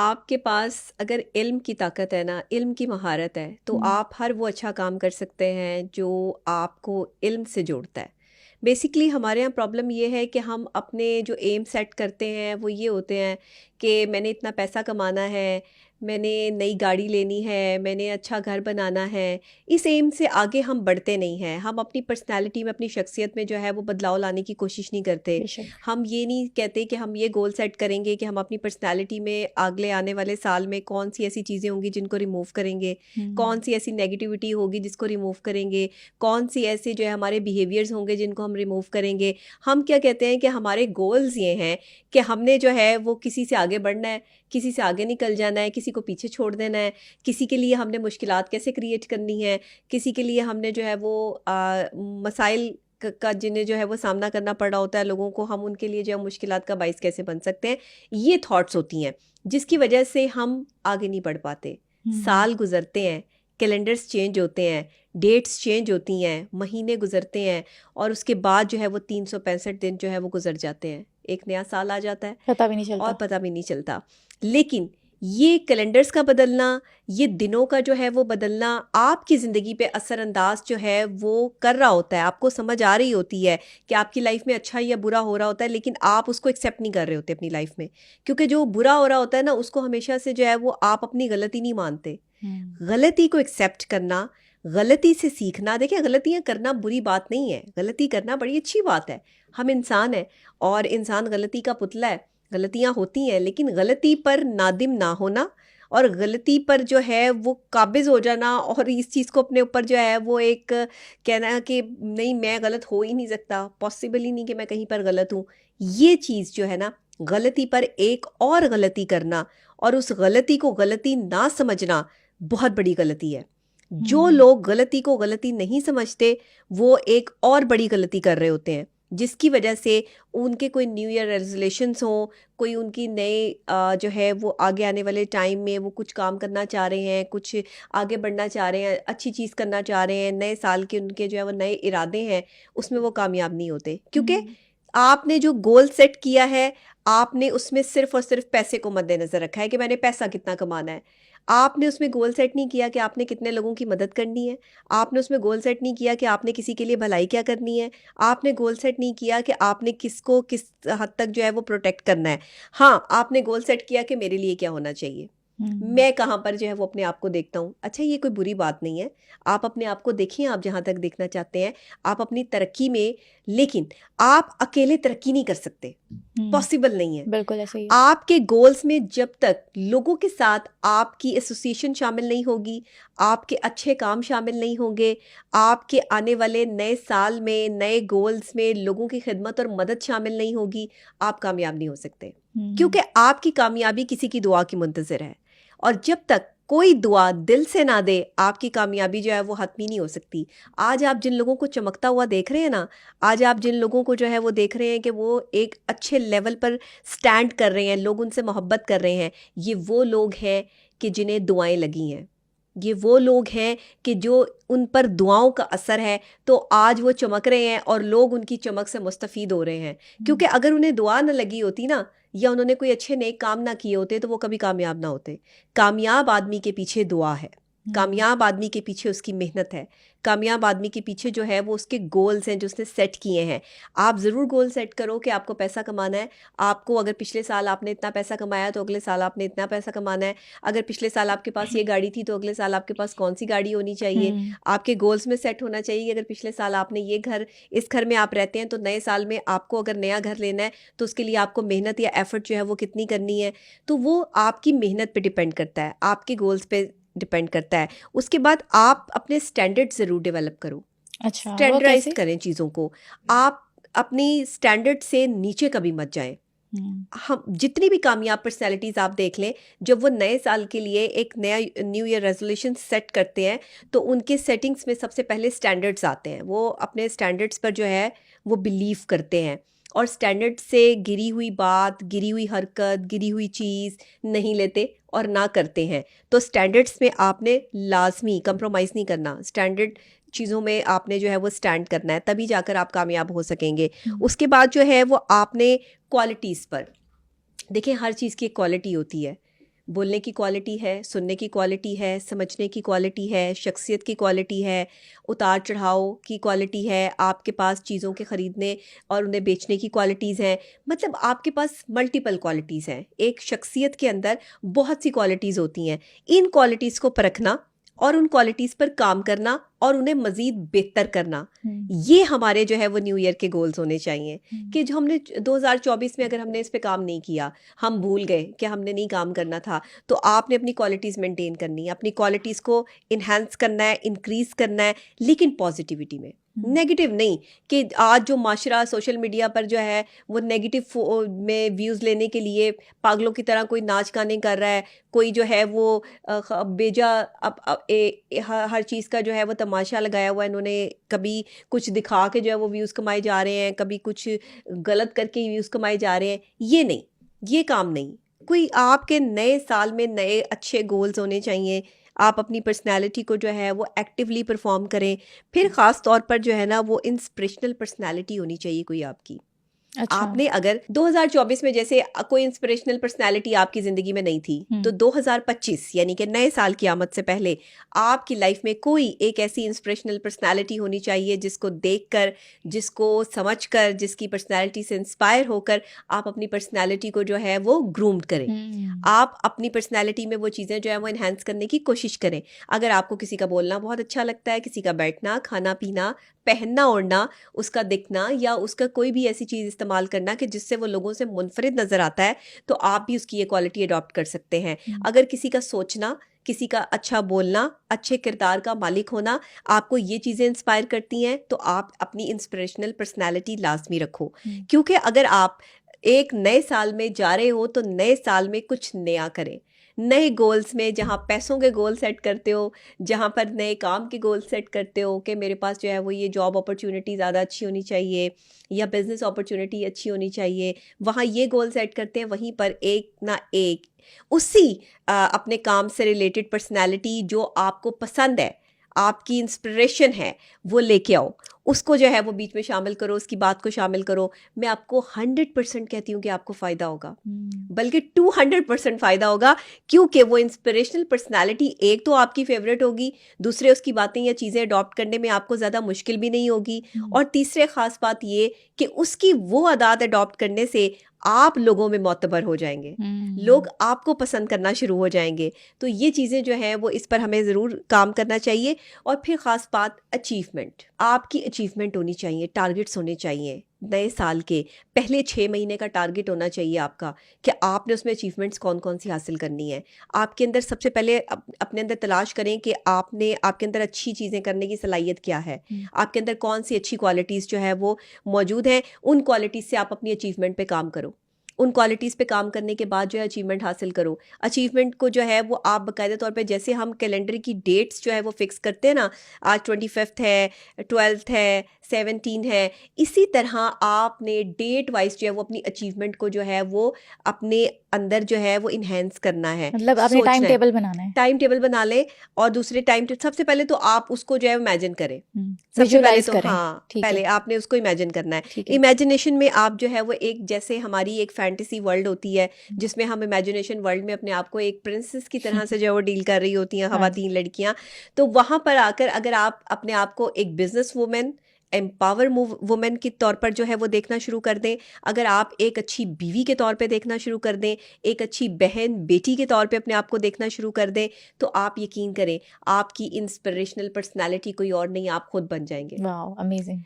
आपके पास अगर इल्म की ताकत है ना, इल्म की महारत है, तो आप हर वो अच्छा काम कर सकते हैं जो आपको इल्म से जोड़ता है। बेसिकली हमारे यहाँ प्रॉब्लम ये है कि हम अपने जो एम सेट करते हैं वो ये होते हैं कि मैंने इतना पैसा कमाना है, मैंने नई गाड़ी लेनी है, मैंने अच्छा घर बनाना है। इस एम से आगे हम बढ़ते नहीं हैं। हम अपनी पर्सनैलिटी में, अपनी शख्सियत में जो है वो बदलाव लाने की कोशिश नहीं करते। बेशक। हम ये नहीं कहते कि हम ये गोल सेट करेंगे कि हम अपनी पर्सनैलिटी में अगले आने वाले साल में कौन सी ऐसी चीज़ें होंगी जिनको रिमूव करेंगे, कौन सी ऐसी नेगेटिविटी होगी जिसको रिमूव करेंगे, कौन सी ऐसे जो है हमारे बिहेवियर्स होंगे जिनको हम रिमूव करेंगे। हम क्या कहते हैं कि हमारे गोल्स ये हैं कि हमने जो है वो किसी से आगे बढ़ना है, किसी से आगे निकल जाना है, किसी को पीछे छोड़ देना है, किसी के लिए हमने मुश्किलात कैसे क्रिएट करनी है, किसी के लिए हमने जो है वो मसाइल का जिन्हें जो है वो सामना करना पड़ रहा होता है लोगों को, हम उनके लिए जो है मुश्किलात का बाइस कैसे बन सकते हैं। ये थॉट्स होती हैं जिसकी वजह से हम आगे नहीं बढ़ पाते। साल गुजरते हैं, कैलेंडर्स चेंज होते हैं, डेट्स चेंज होती हैं, महीने गुजरते हैं और उसके बाद जो है वो 365 दिन जो है वो गुजर जाते हैं, एक नया साल आ जाता है, पता भी नहीं और चलता। पता भी नहीं चलता। लेकिन ये कैलेंडर्स का बदलना, ये दिनों का जो है वो बदलना आपकी ज़िंदगी पे असरअंदाज जो है वो कर रहा होता है। आपको समझ आ रही होती है कि आपकी लाइफ में अच्छा या बुरा हो रहा होता है, लेकिन आप उसको एक्सेप्ट नहीं कर रहे होते अपनी लाइफ में, क्योंकि जो बुरा हो रहा होता है ना उसको हमेशा से जो है वो आप अपनी गलती नहीं मानते। गलती को एक्सेप्ट करना, गलती से सीखना। देखिए, गलतियाँ करना बुरी बात नहीं है, गलती करना बड़ी अच्छी बात है। हम इंसान हैं और इंसान गलती का पुतला है, गलतियाँ होती हैं, लेकिन गलती पर नादिम ना होना और गलती पर जो है वो काबिज हो जाना और इस चीज़ को अपने ऊपर जो है वो एक कहना कि नहीं, मैं गलत हो ही नहीं सकता, पॉसिबल ही नहीं कि मैं कहीं पर गलत हूँ, ये चीज़ जो है ना, गलती पर एक और गलती करना और उस गलती को गलती ना समझना बहुत बड़ी गलती है। जो लोग गलती को गलती नहीं समझते वो एक और बड़ी गलती कर रहे होते हैं, जिसकी वजह से उनके कोई न्यू ईयर रेजोल्यूशंस हों, कोई उनकी नए जो है वो आगे आने वाले टाइम में वो कुछ काम करना चाह रहे हैं, कुछ आगे बढ़ना चाह रहे हैं, अच्छी चीज़ करना चाह रहे हैं, नए साल के उनके जो है वो नए इरादे हैं, उसमें वो कामयाब नहीं होते, क्योंकि आपने जो गोल सेट किया है, आपने उसमें सिर्फ और सिर्फ पैसे को मद्देनज़र रखा है कि मैंने पैसा कितना कमाना है। आपने उसमें गोल सेट नहीं किया कि आपने कितने लोगों की मदद करनी है। आपने उसमें गोल सेट नहीं किया कि आपने किसी के लिए भलाई क्या करनी है। आपने गोल सेट नहीं किया कि आपने किसको किस हद तक जो है वो प्रोटेक्ट करना है। हाँ, आपने गोल सेट किया कि मेरे लिए क्या होना चाहिए, मैं कहाँ पर जो है वो अपने आप को देखता हूँ। अच्छा, ये कोई बुरी बात नहीं है, आप अपने आप को देखिए, आप जहाँ तक देखना चाहते हैं, आप अपनी तरक्की में, लेकिन आप अकेले तरक्की नहीं कर सकते, पॉसिबल नहीं है। बिल्कुल ऐसे ही है। आपके गोल्स में जब तक लोगों के साथ आपकी एसोसिएशन शामिल नहीं होगी, आपके अच्छे काम शामिल नहीं होंगे, आपके आने वाले नए साल में, नए गोल्स में लोगों की खिदमत और मदद शामिल नहीं होगी, आप कामयाब नहीं हो सकते, क्योंकि आपकी कामयाबी किसी की दुआ की मुंतज़िर है। और जब तक कोई दुआ दिल से ना दे, आपकी कामयाबी जो है वो हतमी नहीं हो सकती। आज आप जिन लोगों को चमकता हुआ देख रहे हैं ना, आज आप जिन लोगों को जो है वो देख रहे हैं कि वो एक अच्छे लेवल पर स्टैंड कर रहे हैं, लोग उनसे मोहब्बत कर रहे हैं, ये वो लोग हैं कि जिन्हें दुआएं लगी हैं। ये वो लोग हैं कि जो उन पर दुआओं का असर है, तो आज वो चमक रहे हैं और लोग उनकी चमक से मुस्तफ़ीद हो रहे हैं। क्योंकि अगर उन्हें दुआ न लगी होती ना, या उन्होंने कोई अच्छे नेक काम ना किए होते, तो वो कभी कामयाब ना होते। कामयाब आदमी के पीछे दुआ है, कामयाब आदमी के पीछे उसकी मेहनत है, कामयाब आदमी के पीछे जो है वो उसके गोल्स हैं जो उसने सेट किए हैं। आप ज़रूर गोल सेट करो कि आपको पैसा कमाना है। आपको अगर पिछले साल आपने इतना पैसा कमाया तो अगले साल आपने इतना पैसा कमाना है। अगर पिछले साल आपके पास ये गाड़ी थी तो अगले साल आपके पास कौन सी गाड़ी होनी चाहिए। आपके गोल्स में सेट होना चाहिए कि अगर पिछले साल आपने ये घर, इस घर में आप रहते हैं, तो नए साल में आपको अगर नया घर लेना है तो उसके लिए आपको मेहनत या एफर्ट जो है वो कितनी करनी है। तो वो आपकी मेहनत पे डिपेंड करता है, आपके गोल्स पे डिपेंड करता है। उसके बाद आप अपने स्टैंडर्ड ज़रूर डेवलप करो। अच्छा, वो स्टैंडर्डाइज कैसे? करें चीज़ों को। आप अपनी स्टैंडर्ड से नीचे कभी मत जाएं। हम जितनी भी कामयाब पर्सनैलिटीज़ आप देख लें, जब वो नए साल के लिए एक नया न्यू ईयर रेजोल्यूशन सेट करते हैं, तो उनके सेटिंग्स में सबसे पहले स्टैंडर्ड्स आते हैं। वो अपने स्टैंडर्ड्स पर जो है वो बिलीव करते हैं और स्टैंडर्ड से गिरी हुई बात, गिरी हुई हरकत, गिरी हुई चीज़ नहीं लेते और ना करते हैं। तो स्टैंडर्ड्स में आपने लाजमी कंप्रोमाइज़ नहीं करना, स्टैंडर्ड चीज़ों में आपने जो है वो स्टैंड करना है, तभी जाकर आप कामयाब हो सकेंगे। उसके बाद जो है वो आपने क्वालिटीज़ पर देखिए, हर चीज़ की एक क्वालिटी होती है। बोलने की क्वालिटी है, सुनने की क्वालिटी है, समझने की क्वालिटी है, शख्सियत की क्वालिटी है, उतार चढ़ाव की क्वालिटी है, आपके पास चीज़ों के ख़रीदने और उन्हें बेचने की क्वालिटीज़ हैं। मतलब आपके पास मल्टीपल क्वालिटीज़ हैं। एक शख्सियत के अंदर बहुत सी क्वालिटीज़ होती हैं। इन क्वालिटीज़ को परखना और उन क्वालिटीज़ पर काम करना और उन्हें मज़ीद बेहतर करना, ये हमारे जो है वो न्यू ईयर के गोल्स होने चाहिए। कि जो हमने 2024 में अगर हमने इस पे काम नहीं किया, हम भूल गए कि हमने नहीं काम करना था, तो आपने अपनी क्वालिटीज़ मेंटेन करनी है, अपनी क्वालिटीज़ को इन्हांस करना है, इंक्रीज़ करना है, लेकिन पॉजिटिविटी में, नेगेटिव नहीं। कि आज जो माशरा सोशल मीडिया पर जो है वो नेगेटिव में व्यूज़ लेने के लिए पागलों की तरह कोई नाच गाने कर रहा है, कोई जो है वो बेजा हर चीज़ का जो है वो तमाशा लगाया हुआ है इन्होंने। कभी कुछ दिखा के जो है वो व्यूज़ कमाए जा रहे हैं, कभी कुछ गलत करके व्यूज़ कमाए जा रहे हैं। ये नहीं, ये काम नहीं। कोई आपके नए साल में नए अच्छे गोल्स होने चाहिए। आप अपनी पर्सनैलिटी को जो है वो एक्टिवली परफॉर्म करें। फिर ख़ास तौर पर जो है ना वो इंस्पिरेशनल पर्सनैलिटी होनी चाहिए कोई आपकी। अच्छा। आपने अगर 2024 में जैसे कोई इंस्पिरेशनल पर्सनैलिटी आपकी ज़िंदगी में नहीं थी, तो 2025 यानी कि नए साल की आमद से पहले आपकी लाइफ में कोई एक ऐसी इंस्पिरेशनल पर्सनैलिटी होनी चाहिए जिसको देखकर, जिसको समझकर, जिसकी पर्सनैलिटी से इंस्पायर होकर आप अपनी पर्सनैलिटी को जो है वो ग्रूम करें। आप अपनी पर्सनैलिटी में वो चीज़ें जो है वो इन्हांस करने की कोशिश करें। अगर आपको किसी का बोलना बहुत अच्छा लगता है, किसी का बैठना, खाना पीना, पहनना ओढ़ना, उसका दिखना या उसका कोई भी ऐसी चीज़ इस्तेमाल करना कि जिससे वो लोगों से मुनफरिद नज़र आता है, तो आप भी उसकी ये क्वालिटी अडॉप्ट कर सकते हैं। अगर किसी का सोचना, किसी का अच्छा बोलना, अच्छे किरदार का मालिक होना आपको ये चीज़ें इंस्पायर करती हैं, तो आप अपनी इंस्पिरेशनल पर्सनैलिटी लाजमी रखो। क्योंकि अगर आप एक नए साल में जा रहे हो तो नए साल में कुछ नया करें। नए गोल्स में जहाँ पैसों के गोल सेट करते हो, जहाँ पर नए काम के गोल सेट करते हो कि मेरे पास जो है वो ये जॉब अपॉर्चुनिटी ज़्यादा अच्छी होनी चाहिए या बिज़नेस अपॉर्चुनिटी अच्छी होनी चाहिए, वहाँ ये गोल सेट करते हैं, वहीं पर एक ना एक उसी अपने काम से रिलेटेड पर्सनैलिटी जो आपको पसंद है, आपकी इंस्पिरेशन है, वो लेके आओ। उसको जो है वो बीच में शामिल करो, उसकी बात को शामिल करो। मैं आपको 100% कहती हूँ कि आपको फ़ायदा होगा, बल्कि 200% फ़ायदा होगा। क्योंकि वो इंस्पिरेशनल पर्सनालिटी एक तो आपकी फेवरेट होगी, दूसरे उसकी बातें या चीज़ें अडॉप्ट करने में आपको ज़्यादा मुश्किल भी नहीं होगी, और तीसरे ख़ास बात ये कि उसकी वो आदत अडॉप्ट करने से आप लोगों में मोतबर हो जाएंगे, लोग आपको पसंद करना शुरू हो जाएंगे। तो ये चीज़ें जो हैं वो इस पर हमें ज़रूर काम करना चाहिए। और फिर ख़ास बात अचीवमेंट, आपकी अचीवमेंट होनी चाहिए, टारगेट्स होने चाहिए। नए साल के पहले 6 महीने का टारगेट होना चाहिए आपका कि आपने उसमें अचीवमेंट्स कौन कौन सी हासिल करनी है। आपके अंदर सबसे पहले अपने अंदर तलाश करें कि आपके अंदर अच्छी चीज़ें करने की सलाहियत क्या है, आपके अंदर कौन सी अच्छी क्वालिटीज़ जो है वो मौजूद हैं। उन क्वालिटीज़ से आप अपनी अचीवमेंट पे काम करो। उन क्वालिटीज़ पे काम करने के बाद जो है अचीवमेंट हासिल करो। अचीवमेंट को जो है वो आप बाकायदा तौर पे, जैसे हम कैलेंडर की डेट्स जो है वो फिक्स करते हैं ना, आज 25 है, 12 है, 17 है, इसी तरह आपने डेट वाइज जो है वो अपनी अचीवमेंट को जो है वो अपने अंदर जो है वो इन्हेंस करना है। मतलब आपने टाइम टेबल बनाना है। टाइम टेबल बना लें, और दूसरे सबसे पहले तो आप उसको जो है इमेजिन करें। सबसे पहले विजुअलाइज तो करें। हाँ, ठीक है। पहले आपने उसको इमेजिन करना है। ठीक है। इमेजिनेशन में आप जो है वो एक, जैसे हमारी एक फैंटेसी वर्ल्ड होती है जिसमें हम इमेजिनेशन वर्ल्ड में अपने आप को एक प्रिंसेस की तरह से जो है वो डील कर रही होती हैं ख़वातीन लड़कियां। तो वहां पर आकर अगर आप अपने आप को एक बिजनेस वुमेन, एम्पावर वुमेन के तौर पर जो है वो देखना शुरू कर दें, अगर आप एक अच्छी बीवी के तौर पे देखना शुरू कर दें, एक अच्छी बहन बेटी के तौर पे अपने आप को देखना शुरू कर दें, तो आप यकीन करें आपकी इंस्पिरेशनल पर्सनालिटी कोई और नहीं, आप खुद बन जाएंगे। Wow, amazing.